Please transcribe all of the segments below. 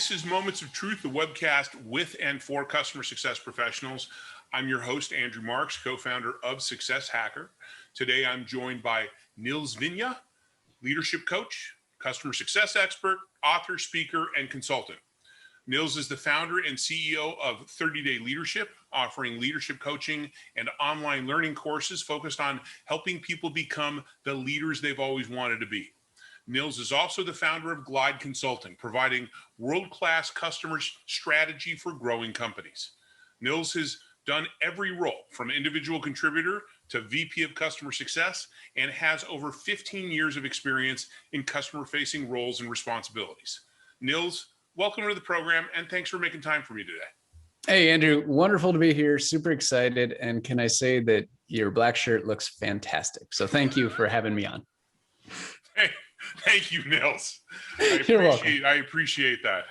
This is Moments of Truth, the webcast with and for customer success professionals. I'm your host, Andrew Marks, co-founder of Success Hacker. Today, I'm joined by Nils Vinje, leadership coach, customer success expert, author, speaker, and consultant. Nils is the founder and CEO of 30-Day Leadership, offering leadership coaching and online learning courses focused on helping people become the leaders they've always wanted to be. Nils is also the founder of Glide Consulting, providing world-class customer strategy for growing companies. Nils has done every role from individual contributor to VP of customer success and has over 15 years of experience in customer-facing roles and responsibilities. Nils, welcome to the program, and thanks for making time for me today. Hey, Andrew, wonderful to be here. Super excited. And can I say that your black shirt looks fantastic? So thank you for having me on. Hey, thank you, Nils. You're welcome. I appreciate that.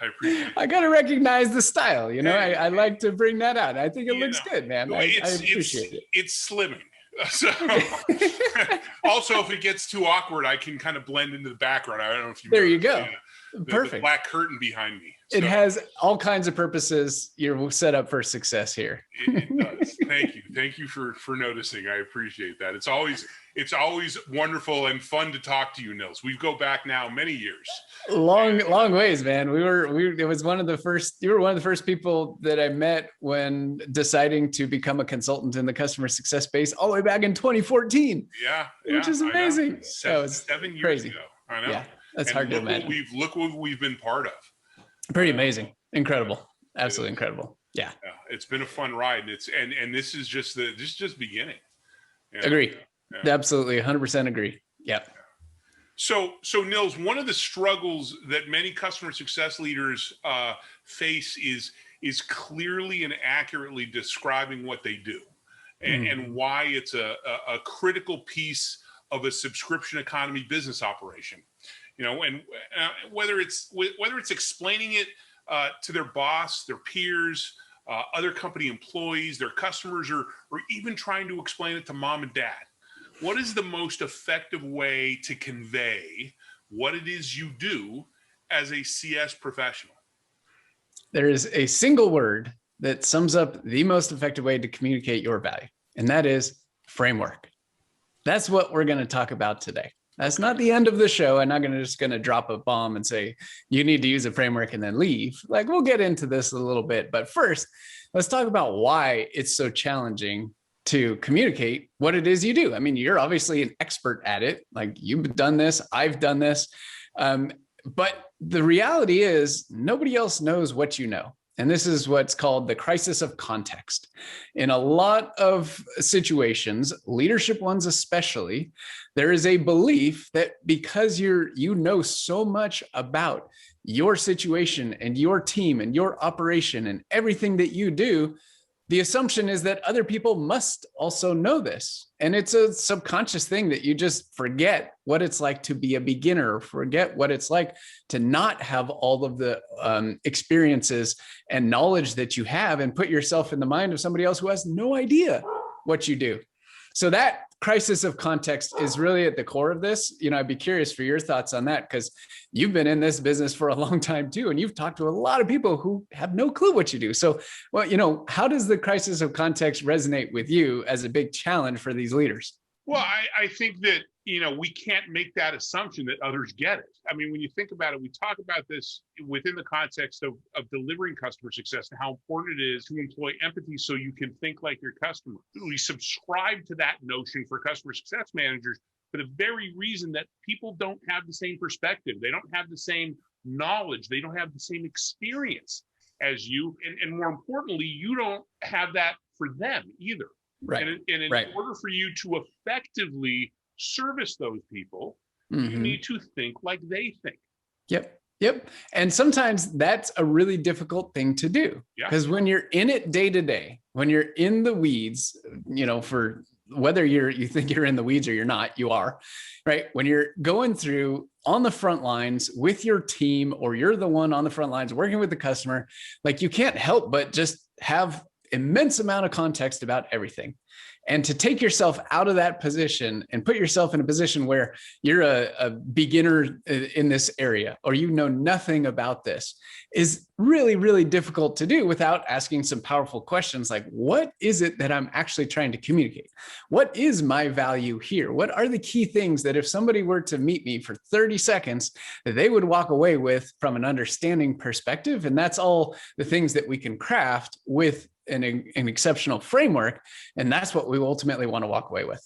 I got to recognize the style. You know, I like to bring that out. I think it looks good, man. I appreciate it. It's slimming. So also, if it gets too awkward, I can kind of blend into the background. I don't know if you. There you go. Perfect. The black curtain behind me. So, it has all kinds of purposes. You're set up for success here. It does. Thank you. Thank you for noticing. I appreciate that. It's always wonderful and fun to talk to you, Nils. We go back now many years. Long ways, man. It was one of the first, you were one of the first people that I met when deciding to become a consultant in the customer success space all the way back in 2014. Yeah. Which is amazing. Seven years crazy. ago. I know. Yeah. That's hard to imagine. Look what we've been part of. Pretty amazing. Incredible. Absolutely incredible. Yeah. It's been a fun ride. And this is just beginning. Yeah. Agree. Yeah. Absolutely. 100% agree. Yeah. So Nils, one of the struggles that many customer success leaders face is clearly and accurately describing what they do and why it's a critical piece of a subscription economy business operation. You know, and whether it's explaining it to their boss, their peers, other company employees, their customers, or even trying to explain it to mom and dad. What is the most effective way to convey what it is you do as a CS professional? There is a single word that sums up the most effective way to communicate your value, and that is framework. That's what we're going to talk about today. That's not the end of the show. I'm not just going to drop a bomb and say, you need to use a framework and then leave. Like, we'll get into this a little bit. But first, let's talk about why it's so challenging to communicate what it is you do. I mean, you're obviously an expert at it. Like, you've done this, I've done this. But the reality is nobody else knows what you know. And this is what's called the crisis of context. In a lot of situations, leadership ones especially, there is a belief that because you know so much about your situation and your team and your operation and everything that you do, the assumption is that other people must also know this. And it's a subconscious thing that you just forget what it's like to be a beginner, forget what it's like to not have all of the experiences and knowledge that you have, and put yourself in the mind of somebody else who has no idea what you do. So that crisis of context is really at the core of this. You know, I'd be curious for your thoughts on that, because you've been in this business for a long time too, and you've talked to a lot of people who have no clue what you do. So, well, you know, how does the crisis of context resonate with you as a big challenge for these leaders? Well, I think that, you know, we can't make that assumption that others get it. I mean, when you think about it, we talk about this within the context of delivering customer success and how important it is to employ empathy so you can think like your customer. We subscribe to that notion for customer success managers for the very reason that people don't have the same perspective. They don't have the same knowledge. They don't have the same experience as you. And more importantly, you don't have that for them either. Right. And in order for you to effectively service those people, you need to think like they think. Yep. And sometimes that's a really difficult thing to do, because when you're in it day to day, when you're in the weeds, you know, for whether you think you're in the weeds or you're not, you are, right? When you're going through on the front lines with your team, or you're the one on the front lines working with the customer, like, you can't help but just have immense amount of context about everything. And to take yourself out of that position and put yourself in a position where you're a beginner in this area, or you know nothing about this, is really, really difficult to do without asking some powerful questions like, what is it that I'm actually trying to communicate? What is my value here? What are the key things that if somebody were to meet me for 30 seconds, that they would walk away with from an understanding perspective? And that's all the things that we can craft with an exceptional framework. And that's what we ultimately want to walk away with.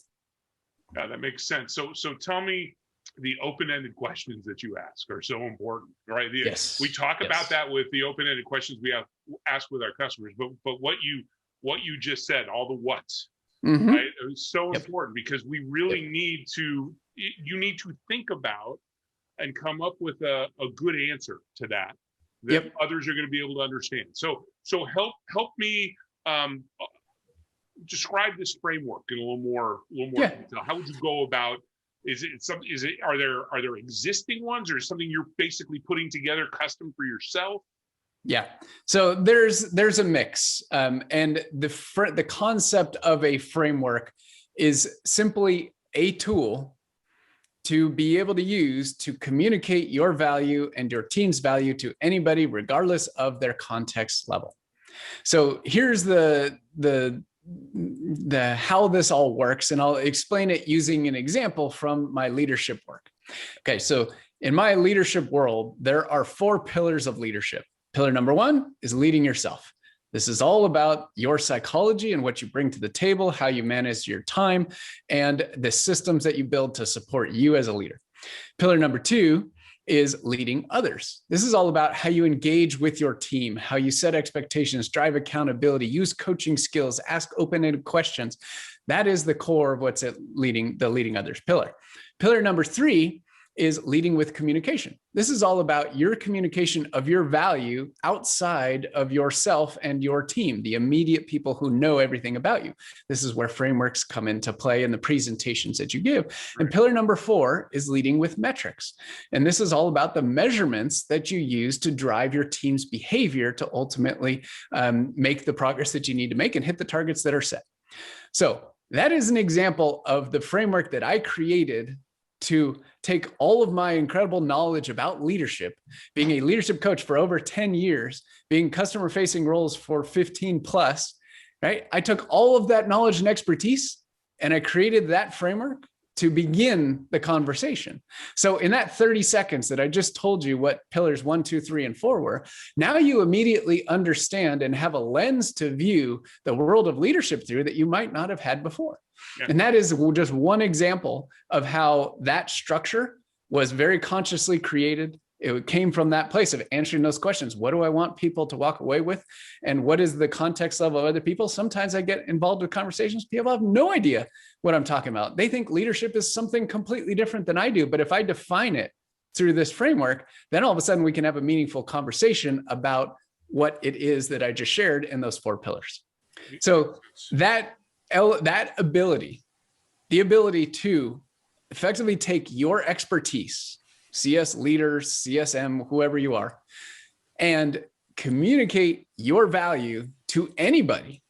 Yeah, that makes sense. So tell me, the open-ended questions that you ask are so important, right? Yes. We talk about that with the open-ended questions we have asked with our customers, but what you just said, all the what's, right? It was so important because we really need to, you need to think about and come up with a good answer to that others are going to be able to understand. So help me describe this framework in a little more detail. How would you go about? Are there existing ones, or something you're basically putting together custom for yourself? Yeah. So there's a mix, and the concept of a framework is simply a tool to be able to use to communicate your value and your team's value to anybody, regardless of their context level. So here's the how this all works, and I'll explain it using an example from my leadership work. Okay, so in my leadership world, there are 4 pillars of leadership. Pillar number 1 is leading yourself. This is all about your psychology and what you bring to the table, how you manage your time, and the systems that you build to support you as a leader. Pillar number 2 is leading others. This is all about how you engage with your team, how you set expectations, drive accountability, use coaching skills, ask open-ended questions. That is the core of what's the leading others pillar. Pillar number 3 is leading with communication. This is all about your communication of your value outside of yourself and your team, the immediate people who know everything about you. This is where frameworks come into play in the presentations that you give. And pillar number 4 is leading with metrics. And this is all about the measurements that you use to drive your team's behavior to ultimately make the progress that you need to make and hit the targets that are set. So that is an example of the framework that I created to take all of my incredible knowledge about leadership, being a leadership coach for over 10 years, being customer facing roles for 15 plus, right? I took all of that knowledge and expertise and I created that framework to begin the conversation. So in that 30 seconds that I just told you what pillars 1, 2, 3, and 4 were, now you immediately understand and have a lens to view the world of leadership through that you might not have had before. Yeah. And that is just one example of how that structure was very consciously created. It came from that place of answering those questions. What do I want people to walk away with? And what is the context level of other people? Sometimes I get involved with conversations. People have no idea what I'm talking about. They think leadership is something completely different than I do. But if I define it through this framework, then all of a sudden we can have a meaningful conversation about what it is that I just shared in those 4 pillars. So that ability, the ability to effectively take your expertise, CS leaders, CSM, whoever you are, and communicate your value to anybody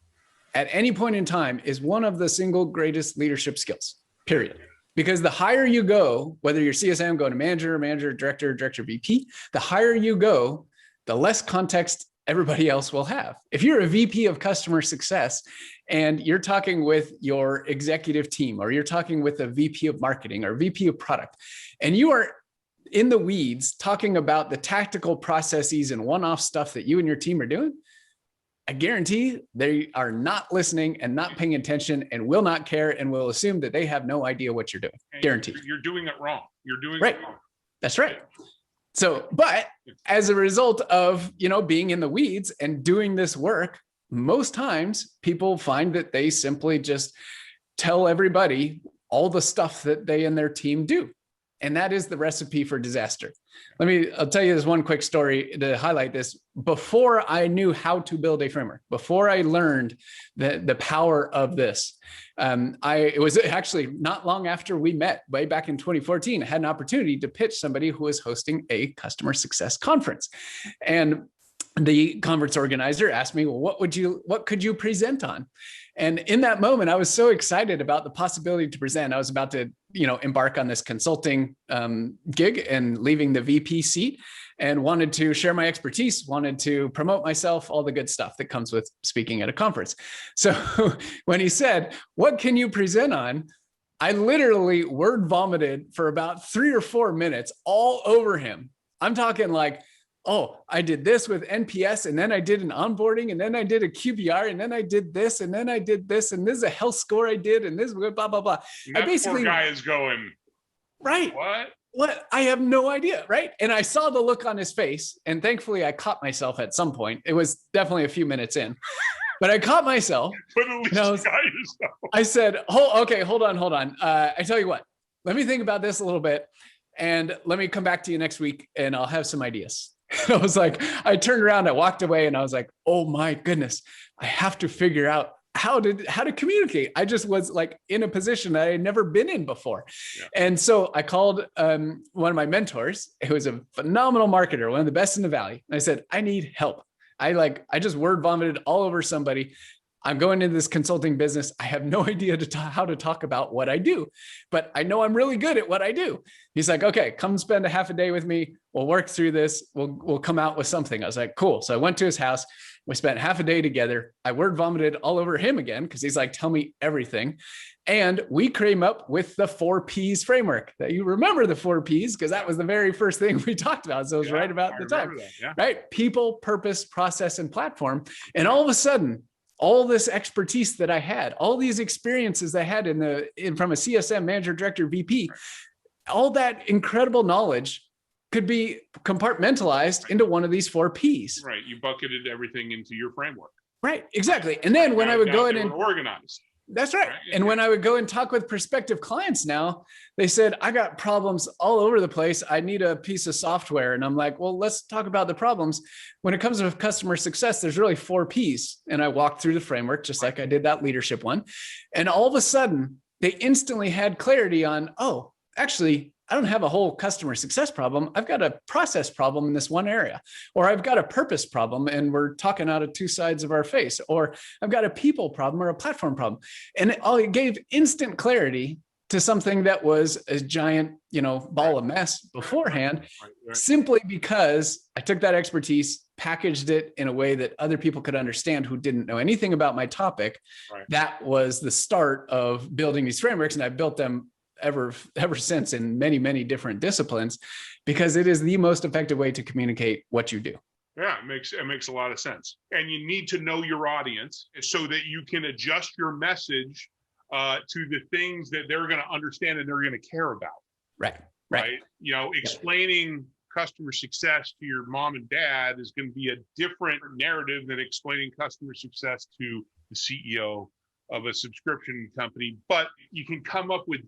at any point in time is one of the single greatest leadership skills, period. Because the higher you go, whether you're CSM going to manager, director, VP, the higher you go, the less context everybody else will have. If you're a VP of customer success and you're talking with your executive team, or you're talking with a VP of marketing or VP of product, and you are in the weeds talking about the tactical processes and one-off stuff that you and your team are doing, I guarantee they are not listening and not paying attention and will not care and will assume that they have no idea what you're doing. Guaranteed. You're doing it wrong. You're doing it wrong. That's right. So, but as a result of, being in the weeds and doing this work, most times people find that they simply just tell everybody all the stuff that they and their team do. And that is the recipe for disaster. I'll tell you this one quick story to highlight this. Before I knew how to build a framework, before I learned the power of this, it was actually not long after we met, way back in 2014, I had an opportunity to pitch somebody who was hosting a customer success conference. And the conference organizer asked me, well, what could you present on? And in that moment, I was so excited about the possibility to present. I was about to, embark on this consulting gig and leaving the VP seat, and wanted to share my expertise, wanted to promote myself, all the good stuff that comes with speaking at a conference. So when he said, what can you present on? I literally word vomited for about 3 or 4 minutes all over him. I'm talking like, oh, I did this with NPS, and then I did an onboarding, and then I did a QBR, and then I did this, and then I did this, and this is a health score I did, and this blah, blah, blah. And that poor guy is going, right. What? I have no idea. Right. And I saw the look on his face, and thankfully I caught myself at some point. It was definitely a few minutes in, but I caught myself. But at least I said, okay, hold on. I tell you what, let me think about this a little bit, and let me come back to you next week, and I'll have some ideas. I was like, I turned around, I walked away, and I was like, oh my goodness, I have to figure out how to communicate. I just was like in a position that I had never been in before. Yeah. And so I called one of my mentors, who was a phenomenal marketer, one of the best in the Valley. And I said, I need help. I just word vomited all over somebody. I'm going into this consulting business. I have no idea how to talk about what I do, but I know I'm really good at what I do. He's like, okay, come spend a half a day with me. We'll work through this. We'll come out with something. I was like, cool. So I went to his house. We spent half a day together. I word vomited all over him again, because he's like, tell me everything. And we came up with the 4 Ps framework. That you remember the 4 Ps, because that was the very first thing we talked about. So it was right about the time, right? People, purpose, process, and platform. And all of a sudden, all this expertise that I had, all these experiences I had from a CSM, manager, director, VP, all that incredible knowledge could be compartmentalized into one of these 4 Ps. Right. You bucketed everything into your framework. Right. Exactly. And then when I would go in and organize. That's right. And when I would go and talk with prospective clients now, they said, I got problems all over the place. I need a piece of software. And I'm like, well, let's talk about the problems. When it comes to customer success, there's really 4 Ps. And I walked through the framework, just like I did that leadership one. And all of a sudden, they instantly had clarity on, oh, actually, I don't have a whole customer success problem. I've got a process problem in this one area, or I've got a purpose problem and we're talking out of 2 sides of our face, or I've got a people problem or a platform problem. And it gave instant clarity to something that was a giant, ball of mess beforehand, simply because I took that expertise, packaged it in a way that other people could understand who didn't know anything about my topic. Right. That was the start of building these frameworks. And I built them ever since in many, many different disciplines, because it is the most effective way to communicate what you do. Yeah, it makes a lot of sense. And you need to know your audience so that you can adjust your message to the things that they're going to understand and they're going to care about. Right. Explaining customer success to your mom and dad is going to be a different narrative than explaining customer success to the CEO of a subscription company, but you can come up with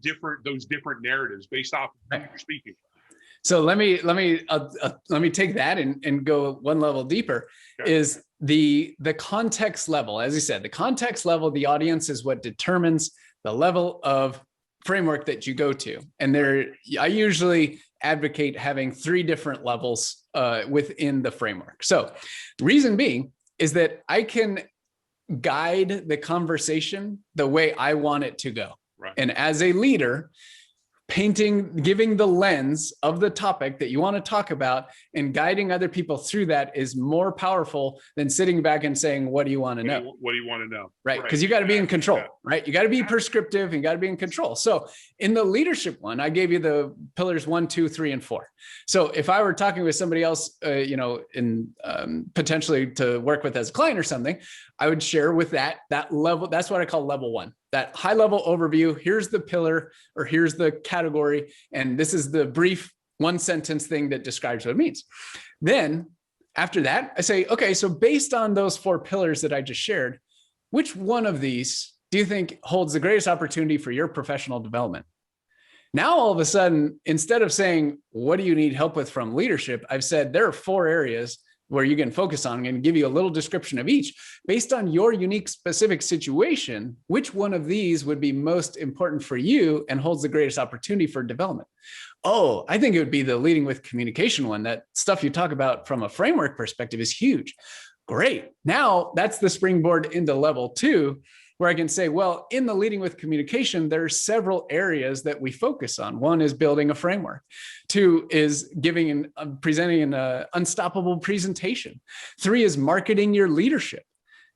those different narratives based off of who you're speaking. So let me take that and go one level deeper. Okay. Is the context level, as you said, the context level, the audience is what determines the level of framework that you go to. And I usually advocate having 3 different levels within the framework. So the reason being is that I can guide the conversation the way I want it to go. Right. And as a leader, giving the lens of the topic that you want to talk about and guiding other people through that is more powerful than sitting back and saying, what do you want to know? What do you want to know? Right. Because you got to be in control, right? You got to be prescriptive and you got to be in control. So in the leadership one, I gave you the pillars 1, 2, 3, and 4. So if I were talking with somebody else, potentially to work with as a client or something, I would share with that level. That's what I call level 1. That high level overview. Here's the pillar, or here's the category. And this is the brief 1 sentence thing that describes what it means. Then after that, I say, okay, so based on those 4 pillars that I just shared, which one of these do you think holds the greatest opportunity for your professional development? Now, all of a sudden, instead of saying, what do you need help with from leadership? I've said there are 4 areas where you can focus on and give you a little description of each based on your unique specific situation. Which one of these would be most important for you and holds the greatest opportunity for development? Oh, I think it would be the leading with communication one. That stuff you talk about from a framework perspective is huge. Great. Now that's the springboard into level 2, where I can say, well, in the leading with communication, there are several areas that we focus on. One is building a framework. 2 is giving and presenting an unstoppable presentation. 3 is marketing your leadership.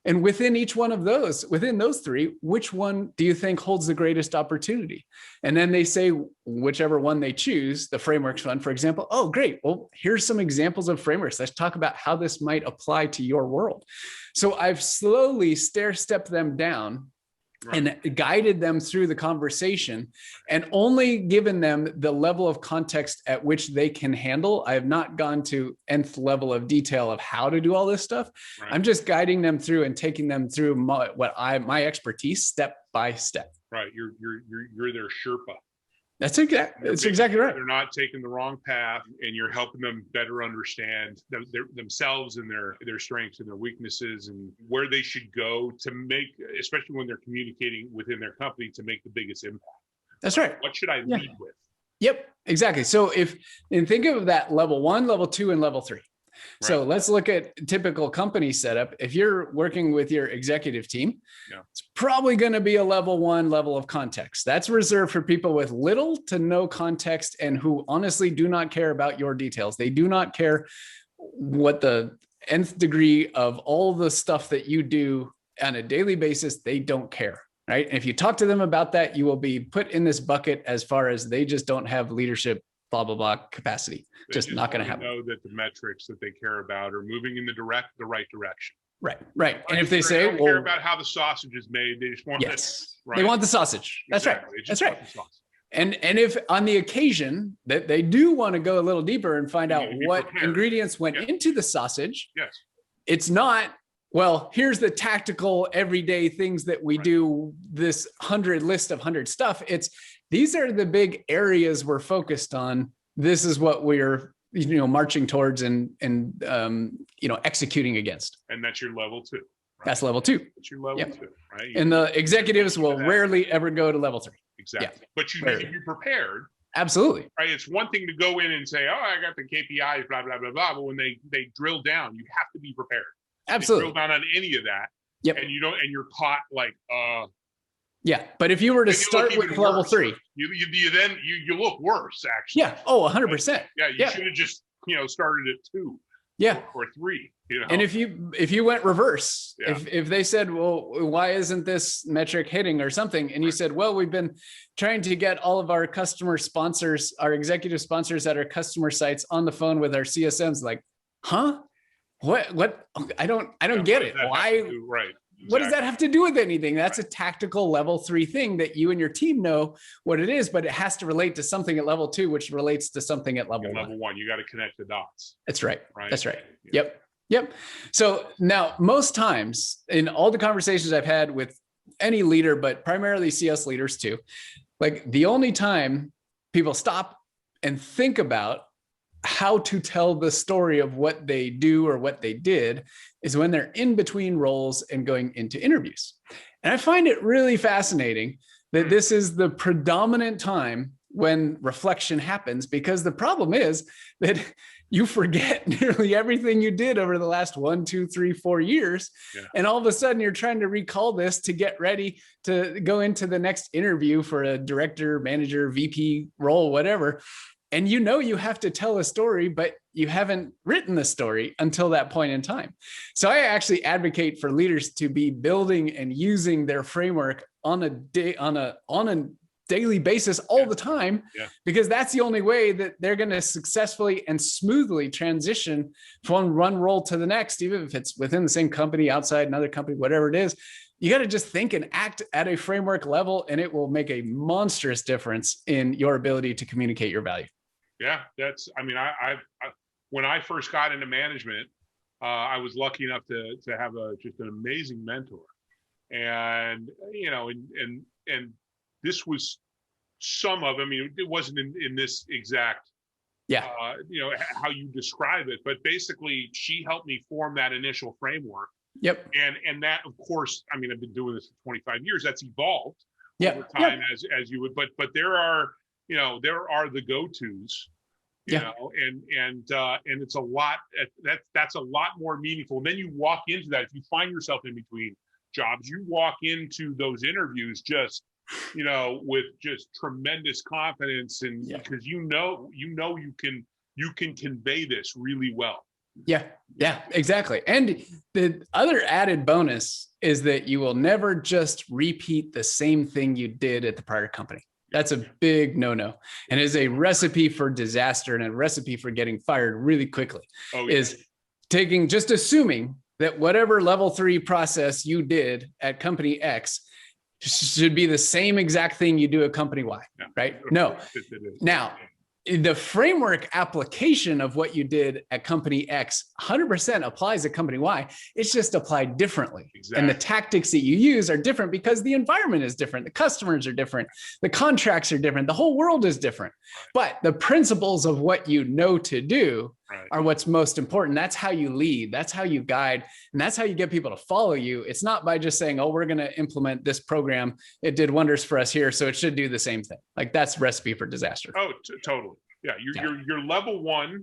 And within each one of those, within those 3, which one do you think holds the greatest opportunity? And then they say, whichever one they choose, the frameworks one, for example. Oh, great. Well, here's some examples of frameworks. Let's talk about how this might apply to your world. So I've slowly stair-stepped them down and guided them through the conversation and only given them the level of context at which they can handle. I have not gone to nth level of detail of how to do all this stuff. Right. I'm just guiding them through and taking them through my expertise step by step. Right. You're their Sherpa. That's exactly right. They're not taking the wrong path, and you're helping them better understand themselves and their strengths and their weaknesses and where they should go to make, especially when they're communicating within their company, to make the biggest impact. That's right. What should I lead with? Yep, exactly. So think of that level 1, level 2, and level 3. Right. So let's look at typical company setup. If you're working with your executive team, it's probably going to be a level 1 level of context. That's reserved for people with little to no context and who honestly do not care about your details. They do not care what the nth degree of all the stuff that you do on a daily basis. They don't care. Right. And if you talk to them about that, you will be put in this bucket as far as they just don't have leadership blah, blah, blah capacity. Just not going to happen. Know that the metrics that they care about are moving in the right direction. Right. And if they say, they don't care about how the sausage is made, they just want they want the sausage. Exactly. That's right. And if on the occasion that they do want to go a little deeper and find out what ingredients went into the sausage, it's not, well, here's the tactical everyday things that we do, this list of 100 stuff. These are the big areas we're focused on. This is what we're, marching towards and executing against. And that's your level 2. Right? That's level 2. That's your level 2, right? And the executives will rarely ever go to level 3. Exactly. Yeah. But you need to be prepared. Absolutely. Right. It's one thing to go in and say, oh, I got the KPIs, blah, blah, blah, blah. But when they drill down, you have to be prepared. Absolutely. They drill down on any of that. Yep. And you're caught like, yeah, but if you were to start with level 3, you look worse actually. Yeah. Oh, 100%. Yeah. You should have just, started at 2. Yeah. Or 3. And if you went reverse, if they said, well, why isn't this metric hitting or something? And you said, well, we've been trying to get all of our customer sponsors, our executive sponsors at our customer sites on the phone with our CSMs, like, huh? What? I don't get it. Why? Right. Exactly. What does that have to do with anything? That's a tactical level 3 thing that you and your team know what it is, but it has to relate to something at level 2, which relates to something at level 1. Level 1, you got to connect the dots. That's right. That's right. Yep. So now most times in all the conversations I've had with any leader, but primarily CS leaders too, like the only time people stop and think about how to tell the story of what they do or what they did is when they're in between roles and going into interviews. And I find it really fascinating that this is the predominant time when reflection happens, because the problem is that you forget nearly everything you did over the last 1, 2, 3, 4 years. Yeah. And all of a sudden you're trying to recall this to get ready to go into the next interview for a director, manager, VP role, whatever. And you have to tell a story, but you haven't written the story until that point in time. So I actually advocate for leaders to be building and using their framework on a daily basis all the time, because that's the only way that they're going to successfully and smoothly transition from one role to the next, even if it's within the same company, outside another company, whatever it is. You got to just think and act at a framework level, and it will make a monstrous difference in your ability to communicate your value. Yeah, I when I first got into management, I was lucky enough to have just an amazing mentor, and this was some of. I mean, it wasn't in this exact Yeah. How you describe it. But basically, she helped me form that initial framework. Yep. And that, of course, I mean, I've been doing this for 25 years. That's evolved over Yep. time Yep. as you would. But there are the go-tos. And it's a lot. That's a lot more meaningful. And then you walk into that. If you find yourself in between jobs, you walk into those interviews just with just tremendous confidence, and because you can convey this really well. Yeah, exactly. And the other added bonus is that you will never just repeat the same thing you did at the prior company. That's a big no-no, and is a recipe for disaster and a recipe for getting fired really quickly. Is just assuming that whatever level 3 process you did at company X should be the same exact thing you do at company Y, right? No. Now, the framework application of what you did at company X 100% applies at company Y. It's just applied differently. Exactly. And the tactics that you use are different because the environment is different. The customers are different. The contracts are different. The whole world is different. But the principles of what you know to do are what's most important. That's how you lead. That's how you guide. And that's how you get people to follow you. It's not by just saying, oh, we're going to implement this program. It did wonders for us here, so it should do the same thing. Like, that's recipe for disaster. Oh, totally. Yeah. Your level 1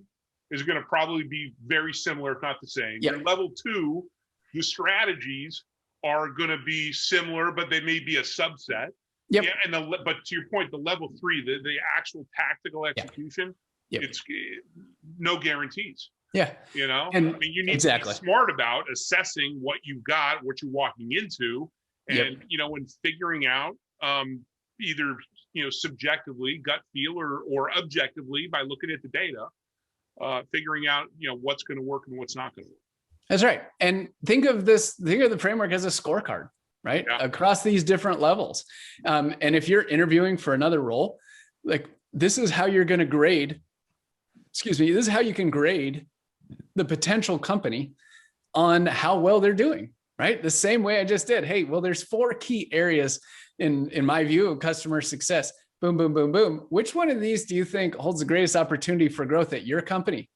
is going to probably be very similar, if not the same. Your level 2, the strategies are going to be similar, but they may be a subset. Yep. Yeah, but to your point, the level 3, the actual tactical execution, it's no guarantees. Yeah. And I mean, you need to be smart about assessing what you've got, what you're walking into, and and figuring out either subjectively, gut feel, or objectively by looking at the data, figuring out what's going to work and what's not going to work. That's right. And think of the framework as a scorecard, right? Yeah. Across these different levels. And if you're interviewing for another role, like, this is how you're going to grade. This is how you can grade the potential company on how well they're doing, right? The same way I just did. Hey, well, there's 4 key areas in my view of customer success. Boom, boom, boom, boom. Which one of these do you think holds the greatest opportunity for growth at your company?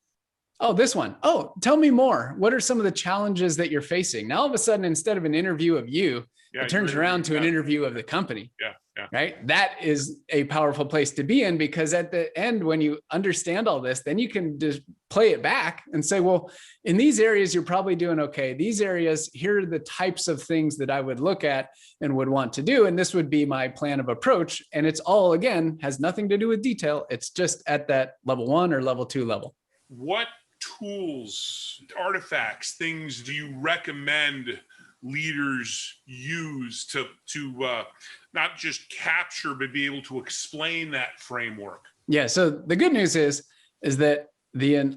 Oh, this one. Oh, tell me more. What are some of the challenges that you're facing? Now, all of a sudden, instead of an interview of you, it turns around to an interview of the company. Yeah. Right. That is a powerful place to be in, because at the end, when you understand all this, then you can just play it back and say, well, in these areas, you're probably doing okay. These areas, here are the types of things that I would look at and would want to do. And this would be my plan of approach. And it's all, again, has nothing to do with detail. It's just at that level 1 or level 2 level. What tools, artifacts, things do you recommend leaders use to not just capture, but be able to explain that framework? Yeah. So the good news is that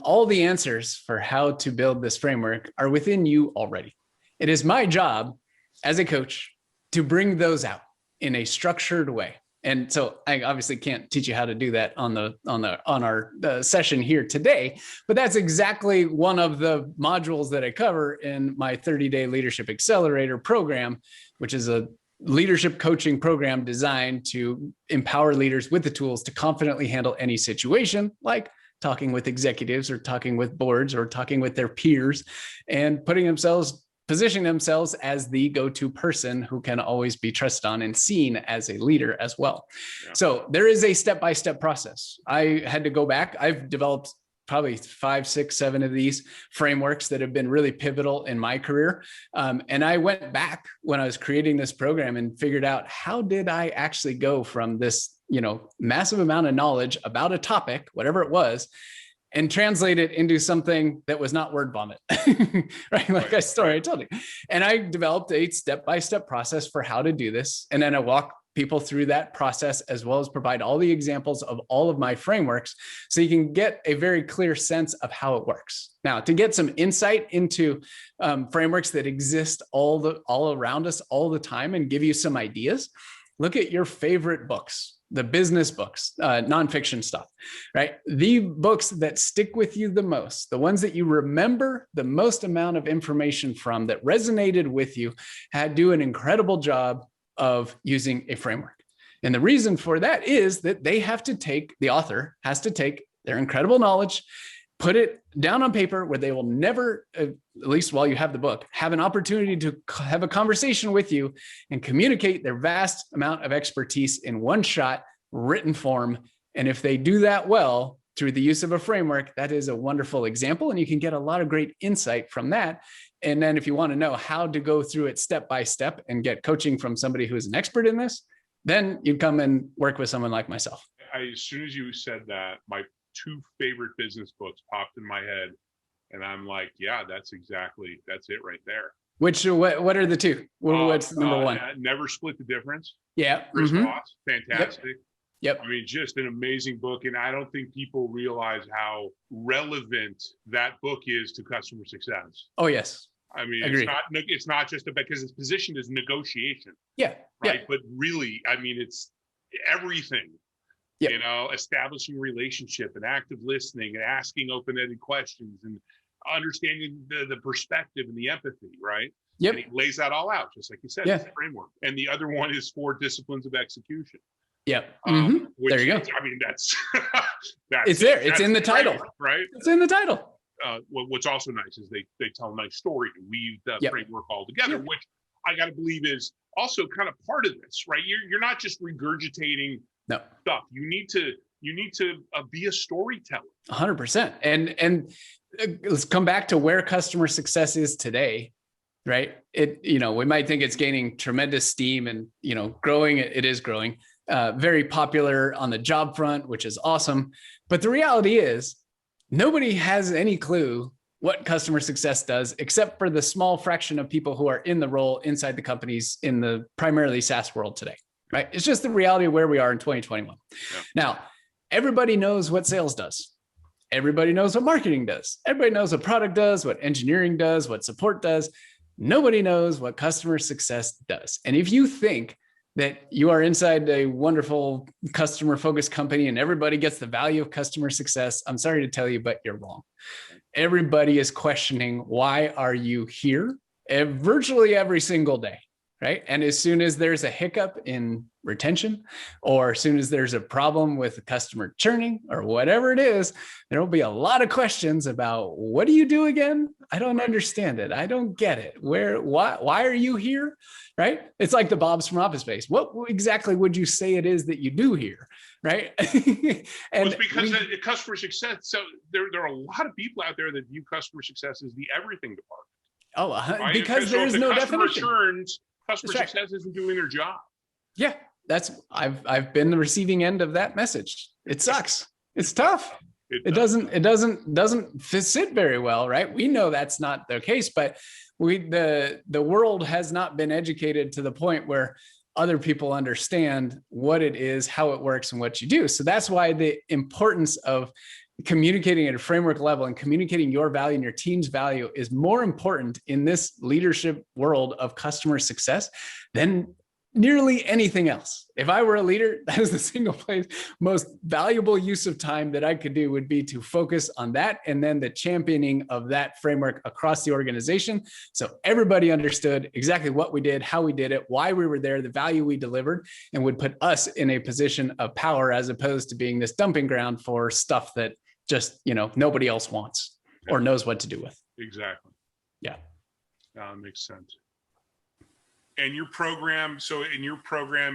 all the answers for how to build this framework are within you already. It is my job as a coach to bring those out in a structured way. And so I obviously can't teach you how to do that on our session here today, but that's exactly one of the modules that I cover in my 30-day leadership accelerator program, which is a leadership coaching program designed to empower leaders with the tools to confidently handle any situation, like talking with executives or talking with boards or talking with their peers, and positioning themselves as the go-to person who can always be trusted on and seen as a leader as well. Yeah. So there is a step-by-step process. I had to go back. I've developed probably 5, 6, 7 of these frameworks that have been really pivotal in my career. And I went back when I was creating this program and figured out, how did I actually go from this, massive amount of knowledge about a topic, whatever it was, and translate it into something that was not word vomit, right? Like I told you. And I developed a step-by-step process for how to do this. And then I walk people through that process, as well as provide all the examples of all of my frameworks, so you can get a very clear sense of how it works. Now, to get some insight into frameworks that exist all around us all the time and give you some ideas, look at your favorite books, the business books, nonfiction stuff, right? The books that stick with you the most, the ones that you remember the most amount of information from, that resonated with you, do an incredible job of using a framework. And the reason for that is that the author has to take their incredible knowledge, put it down on paper where they will never, at least while you have the book, have an opportunity to have a conversation with you and communicate their vast amount of expertise in one shot, written form. And if they do that well through the use of a framework, that is a wonderful example. And you can get a lot of great insight from that. And then if you want to know how to go through it step by step and get coaching from somebody who's an expert in this, then you come and work with someone like myself. As soon as you said that, my two favorite business books popped in my head. And I'm like, yeah, that's it right there. What are the two? What's number one? Never Split the Difference. Yeah. Chris Voss, fantastic. Yep. I mean, just an amazing book. And I don't think people realize how relevant that book is to customer success. Oh, yes. I mean, Agreed. it's not just about, because it's positioned as negotiation. Yeah. Right. Yeah. But really, I mean, it's everything. Yep. You know, establishing relationship and active listening and asking open-ended questions and understanding the perspective and the empathy, right? Yep. And he lays that all out, just like you said, it's a framework. And the other one is 4 Disciplines of Execution. Yep. Which, there you go. I mean, that's it's there. It's in the title, right? It's in the title. What's also nice is they tell a nice story to weave the framework all together, which I got to believe is also kind of part of this, right? You're not just regurgitating stuff. You need to be a storyteller. 100%. And let's come back to where customer success is today, right? We might think it's gaining tremendous steam and, growing. It is growing, very popular on the job front, which is awesome. But the reality is nobody has any clue what customer success does, except for the small fraction of people who are in the role inside the companies in the primarily SaaS world today. Right? It's just the reality of where we are in 2021. Yeah. Now, everybody knows what sales does. Everybody knows what marketing does. Everybody knows what product does, what engineering does, what support does. Nobody knows what customer success does. And if you think that you are inside a wonderful customer-focused company and everybody gets the value of customer success, I'm sorry to tell you, but you're wrong. Everybody is questioning, why are you here? Virtually every single day. Right. And as soon as there's a hiccup in retention, or as soon as there's a problem with the customer churning or whatever it is, there will be a lot of questions about, what do you do again? I don't understand it. I don't get it. Why are you here? Right. It's like the Bobs from Office Space. What exactly would you say it is that you do here? Right. And it's because customer success. So there are a lot of people out there that view customer success as the everything department. Oh, right? Because there's no definition. Customer success isn't doing their job. Yeah, I've been the receiving end of that message. It sucks. It's tough. It doesn't sit very well, right? We know that's not the case, but the world has not been educated to the point where other people understand what it is, how it works, and what you do. So that's why the importance of communicating at a framework level and communicating your value and your team's value is more important in this leadership world of customer success than nearly anything else. If I were a leader, that is the single most valuable use of time that I could do, would be to focus on that, and then the championing of that framework across the organization. So everybody understood exactly what we did, how we did it, why we were there, the value we delivered, and would put us in a position of power, as opposed to being this dumping ground for stuff that just, nobody else wants or knows what to do with. Exactly. Yeah. Makes sense. And your program,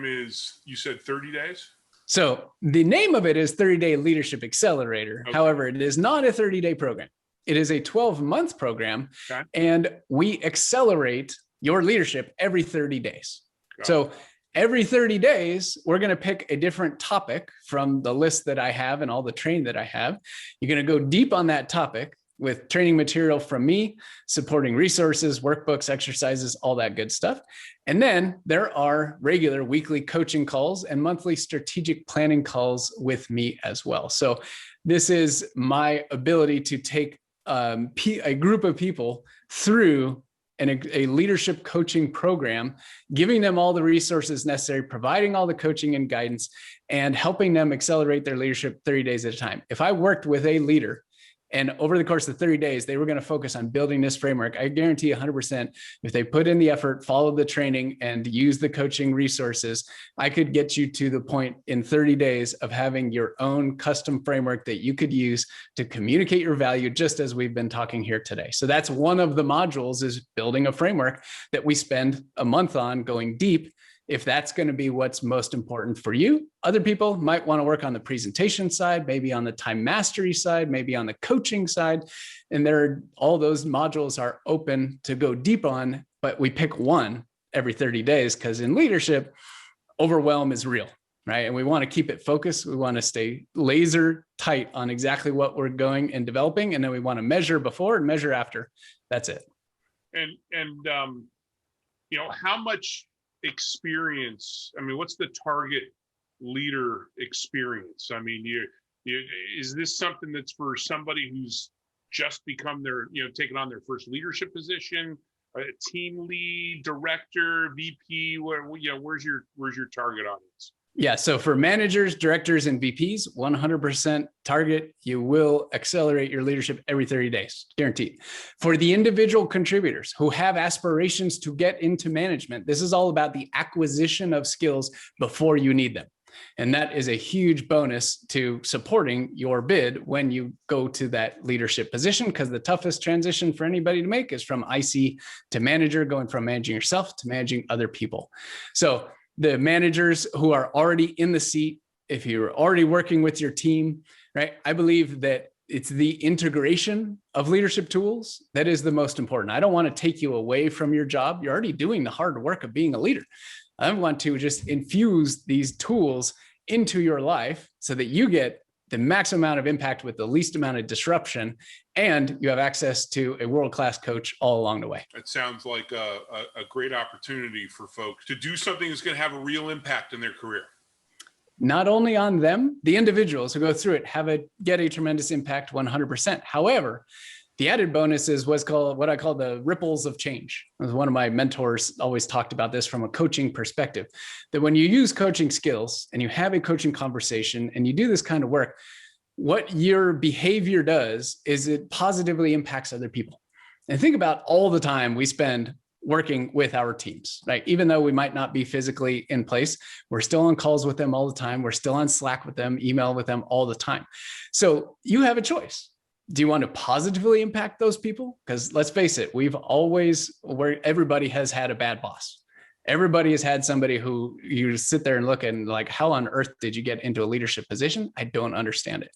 is, you said 30 days? So the name of it is 30-Day Leadership Accelerator. Okay. However, it is not a 30-day program. It is a 12-month program, and we accelerate your leadership every 30 days. So every 30 days, we're going to pick a different topic from the list that I have and all the training that I have. You're going to go deep on that topic with training material from me, supporting resources, workbooks, exercises, all that good stuff. And then there are regular weekly coaching calls and monthly strategic planning calls with me as well. So this is my ability to take a group of people through a leadership coaching program, giving them all the resources necessary, providing all the coaching and guidance, and helping them accelerate their leadership 30 days at a time. If I worked with a leader And over the course of 30 days, they were going to focus on building this framework. I guarantee 100%, if they put in the effort, followed the training, and use the coaching resources, I could get you to the point in 30 days of having your own custom framework that you could use to communicate your value, just as we've been talking here today. So that's one of the modules, is building a framework that we spend a month on going deep, if that's going to be what's most important for you. Other people might want to work on the presentation side, maybe on the time mastery side, maybe on the coaching side. And all those modules are open to go deep on, but we pick one every 30 days because in leadership, overwhelm is real, right? And we want to keep it focused. We want to stay laser tight on exactly what we're going and developing. And then we want to measure before and measure after. That's it. And how much experience, what's the target leader experience? Is this something that's for somebody who's just become taken on their first leadership position, a team lead, director, VP? Where's your target audience? Yeah. So for managers, directors, and VPs, 100% target, you will accelerate your leadership every 30 days, guaranteed. For the individual contributors who have aspirations to get into management, this is all about the acquisition of skills before you need them. And that is a huge bonus to supporting your bid when you go to that leadership position, because the toughest transition for anybody to make is from IC to manager, going from managing yourself to managing other people. So the managers who are already in the seat, if you're already working with your team, right? I believe that it's the integration of leadership tools that is the most important. I don't want to take you away from your job. You're already doing the hard work of being a leader. I want to just infuse these tools into your life so that you get the maximum amount of impact with the least amount of disruption, and you have access to a world-class coach all along the way. It sounds like a great opportunity for folks to do something that's going to have a real impact in their career. Not only on them, the individuals who go through it get a tremendous impact 100%. However, the added bonus is what I call the ripples of change. One of my mentors always talked about this from a coaching perspective, that when you use coaching skills and you have a coaching conversation and you do this kind of work, what your behavior does is it positively impacts other people. And think about all the time we spend working with our teams, right? Even though we might not be physically in place, we're still on calls with them all the time. We're still on Slack with them, email with them all the time. So you have a choice. Do you want to positively impact those people? Because let's face it, where everybody has had a bad boss. Everybody has had somebody who you sit there and look and like, how on earth did you get into a leadership position? I don't understand it.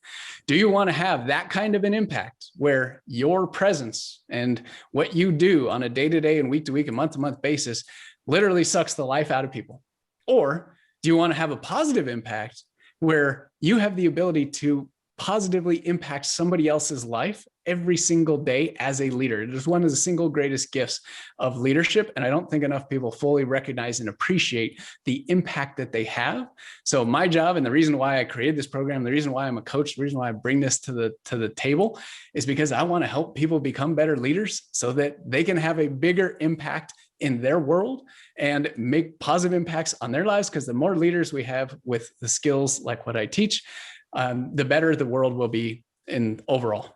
Do you want to have that kind of an impact where your presence and what you do on a day-to-day and week-to-week and month-to-month basis literally sucks the life out of people? Or do you want to have a positive impact where you have the ability to positively impact somebody else's life every single day as a leader? It is one of the single greatest gifts of leadership. And I don't think enough people fully recognize and appreciate the impact that they have. So my job, and the reason why I created this program, the reason why I'm a coach, the reason why I bring this to the table is because I want to help people become better leaders so that they can have a bigger impact in their world and make positive impacts on their lives. Because the more leaders we have with the skills like what I teach, the better the world will be in overall.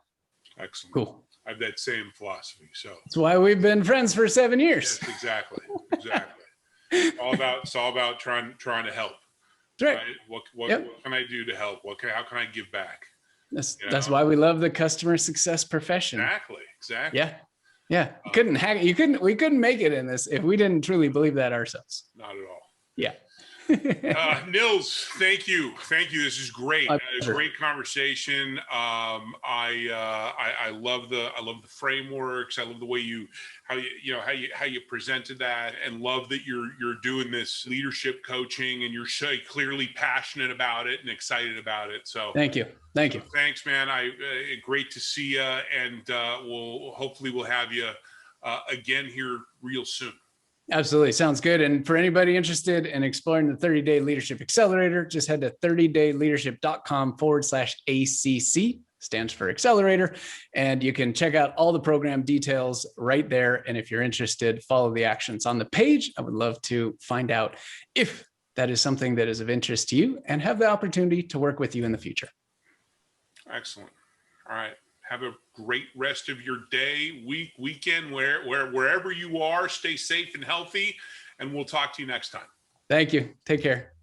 Excellent. Cool. I have that same philosophy. So that's why we've been friends for 7 years. Yes, exactly. It's all about trying to help. That's right. What can I do to help? How can I give back? That's why we love the customer success profession. Exactly. Yeah. We couldn't make it in this if we didn't truly believe that ourselves. Not at all. Yeah. Nils, thank you. This is great. It's a great conversation. I love the frameworks. I love the way how you presented that, and love that you're doing this leadership coaching and you're so clearly passionate about it and excited about it. So thank you. Thanks, man. Great to see you, and we'll have you again here real soon. Absolutely. Sounds good. And for anybody interested in exploring the 30-day leadership accelerator, just head to 30dayleadership.com/ACC, stands for Accelerator. And you can check out all the program details right there. And if you're interested, follow the actions on the page. I would love to find out if that is something that is of interest to you and have the opportunity to work with you in the future. Excellent. All right. Have a great rest of your day, week, weekend, wherever you are. Stay safe and healthy, and we'll talk to you next time. Thank you. Take care.